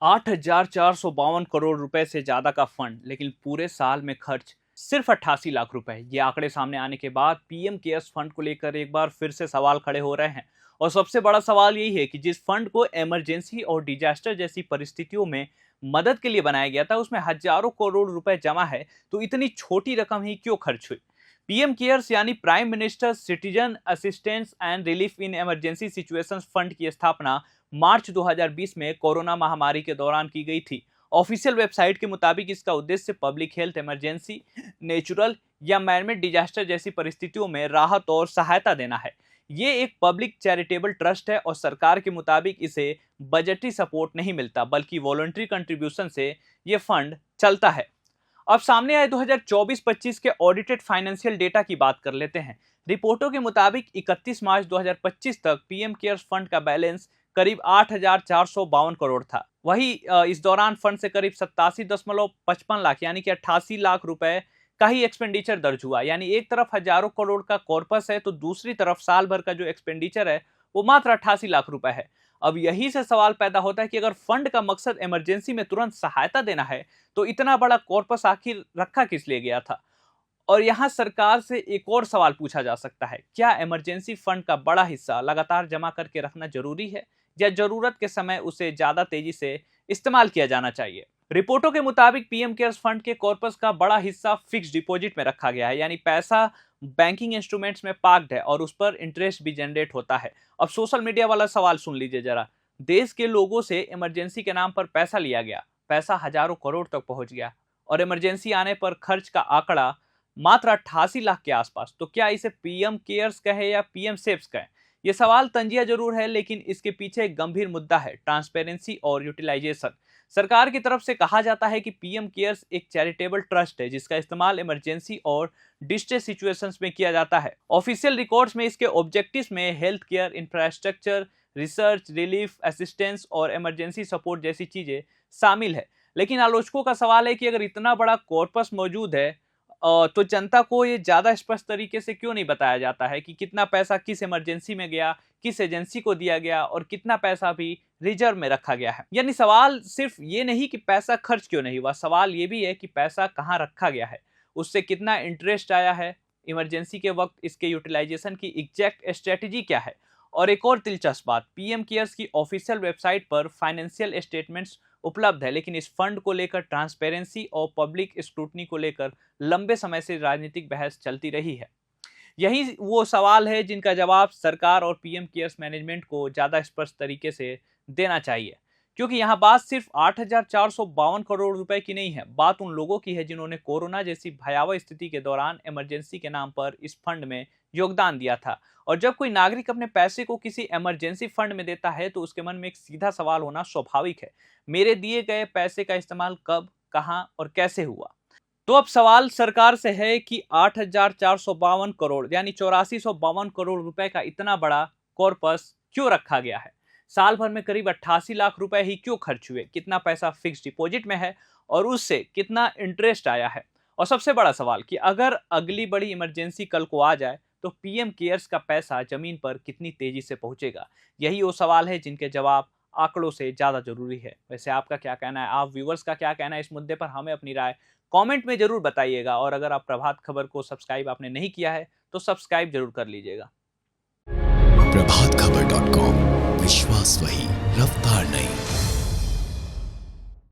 8,452 करोड़ रुपए से ज्यादा का फंड, लेकिन पूरे साल में खर्च सिर्फ 88 लाख रुपए। ये आंकड़े सामने आने के बाद पीएम केयर्स फंड को लेकर एक बार फिर से सवाल खड़े हो रहे हैं। और सबसे बड़ा सवाल यही है कि जिस फंड को इमरजेंसी और डिजास्टर जैसी परिस्थितियों में मदद के लिए बनाया गया था, उसमें हजारों करोड़ रुपए जमा है, तो इतनी छोटी रकम ही क्यों खर्च हुई? पीएम केयर्स यानी prime minister citizen assistance and relief in emergency situations fund की स्थापना मार्च 2020 में कोरोना महामारी के दौरान की गई थी। ऑफिशियल वेबसाइट के मुताबिक इसका उद्देश्य पब्लिक हेल्थ इमरजेंसी, नेचुरल या मैनमेड डिजास्टर जैसी परिस्थितियों में राहत और सहायता देना है। ये एक पब्लिक चैरिटेबल ट्रस्ट है और सरकार के मुताबिक इसे बजटरी सपोर्ट नहीं मिलता, बल्कि वॉलंटरी कंट्रीब्यूशन से ये फंड चलता है। अब सामने आए 2024-25 के ऑडिटेड फाइनेंशियल डेटा की बात कर लेते हैं। रिपोर्टों के मुताबिक 31 मार्च 2025 तक पीएम केयर्स फंड का बैलेंस करीब 8,452 करोड़ था। वही इस दौरान फंड से करीब 87.55 लाख यानी कि 88 लाख रुपए का ही एक्सपेंडिचर दर्ज हुआ। यानी एक तरफ हजारों करोड़ का कॉर्पस है, तो दूसरी तरफ साल भर का जो एक्सपेंडिचर है वो मात्र 88 लाख रुपए है। अब यही से सवाल पैदा होता है कि अगर फंड का मकसद इमरजेंसी में तुरंत सहायता देना है, तो इतना बड़ा कॉर्पस आखिर रखा किस लिए गया था? और यहाँ सरकार से एक और सवाल पूछा जा सकता है, क्या इमरजेंसी फंड का बड़ा हिस्सा लगातार जमा करके रखना जरूरी है, या जरूरत के समय उसे ज्यादा तेजी से इस्तेमाल किया जाना चाहिए? रिपोर्टों के मुताबिक पीएम केयर्स फंड के कॉर्पस का बड़ा हिस्सा फिक्स डिपॉजिट में रखा गया है, यानी पैसा बैंकिंग इंस्ट्रूमेंट्स में पार्क्ड है और उस पर इंटरेस्ट भी जनरेट होता है। अब सोशल मीडिया वाला सवाल सुन लीजिए जरा। देश के लोगों से इमरजेंसी के नाम पर पैसा लिया गया, पैसा हजारों करोड़ तक पहुंच गया और इमरजेंसी आने पर खर्च का आंकड़ा मात्र 88 लाख के आसपास। तो क्या इसे पीएम केयर्स कहे या पीएम सेव्स कहे? ये सवाल तंजिया जरूर है, लेकिन इसके पीछे एक गंभीर मुद्दा है, ट्रांसपेरेंसी और यूटिलाइजेशन। सरकार की तरफ से कहा जाता है कि पीएम केयर्स एक चैरिटेबल ट्रस्ट है जिसका इस्तेमाल इमरजेंसी और डिस्ट्रेस सिचुएशंस में किया जाता है। ऑफिशियल रिकॉर्ड्स में इसके ऑब्जेक्टिव्स में health care, infrastructure, research, relief, assistance और इमरजेंसी सपोर्ट जैसी चीजें शामिल है। लेकिन आलोचकों का सवाल है कि अगर इतना बड़ा कॉर्पस मौजूद है, तो जनता को ये ज्यादा स्पष्ट तरीके से क्यों नहीं बताया जाता है कि कितना पैसा किस इमरजेंसी में गया, किस एजेंसी को दिया गया और कितना पैसा भी रिजर्व में रखा गया है? यानी सवाल सिर्फ ये नहीं कि पैसा खर्च क्यों नहीं हुआ, सवाल ये भी है कि पैसा कहाँ रखा गया है, उससे कितना इंटरेस्ट आया है, इमरजेंसी के वक्त इसके यूटिलाइजेशन की एग्जैक्ट स्ट्रेटेजी क्या है। और एक और दिलचस्प बात, पीएम केयर्स की ऑफिशियल वेबसाइट पर फाइनेंशियल स्टेटमेंट्स उपलब्ध है, लेकिन इस फंड को लेकर ट्रांसपेरेंसी और पब्लिक स्क्रूटनी को लेकर लंबे समय से राजनीतिक बहस चलती रही है। यही वो सवाल है जिनका जवाब सरकार और पीएम केयर्स मैनेजमेंट को ज्यादा स्पष्ट तरीके से देना चाहिए, क्योंकि यहाँ बात सिर्फ 8,452 करोड़ रुपए की नहीं है, बात उन लोगों की है जिन्होंने कोरोना जैसी भयावह स्थिति के दौरान इमरजेंसी के नाम पर इस फंड में योगदान दिया था। और जब कोई नागरिक अपने पैसे को किसी इमरजेंसी फंड में देता है, तो उसके मन में एक सीधा सवाल होना स्वाभाविक है, मेरे दिए गए पैसे का इस्तेमाल कब, कहां और कैसे हुआ? तो अब सवाल सरकार से है कि 8,452 करोड़ यानी 8452 करोड़ रुपए का इतना बड़ा कॉर्पस क्यों रखा गया है? साल भर में करीब 88 लाख रुपए ही क्यों खर्च हुए? कितना पैसा फिक्स डिपॉजिट में है और उससे कितना इंटरेस्ट आया है? और सबसे बड़ा सवाल कि अगर अगली बड़ी इमरजेंसी कल को आ जाए, तो पीएम केयर्स का पैसा जमीन पर कितनी तेजी से पहुंचेगा? यही वो सवाल है जिनके जवाब आंकड़ों से ज्यादा जरूरी है। वैसे आपका क्या कहना है? आप व्यूवर्स का क्या कहना है इस मुद्दे पर? हमें अपनी राय कमेंट में जरूर बताइएगा। और अगर आप प्रभात खबर को सब्सक्राइब आपने नहीं किया है, तो सब्सक्राइब जरूर कर लीजिएगा। प्रभातखबर.com, विश्वास वही, रफ्तार नहीं।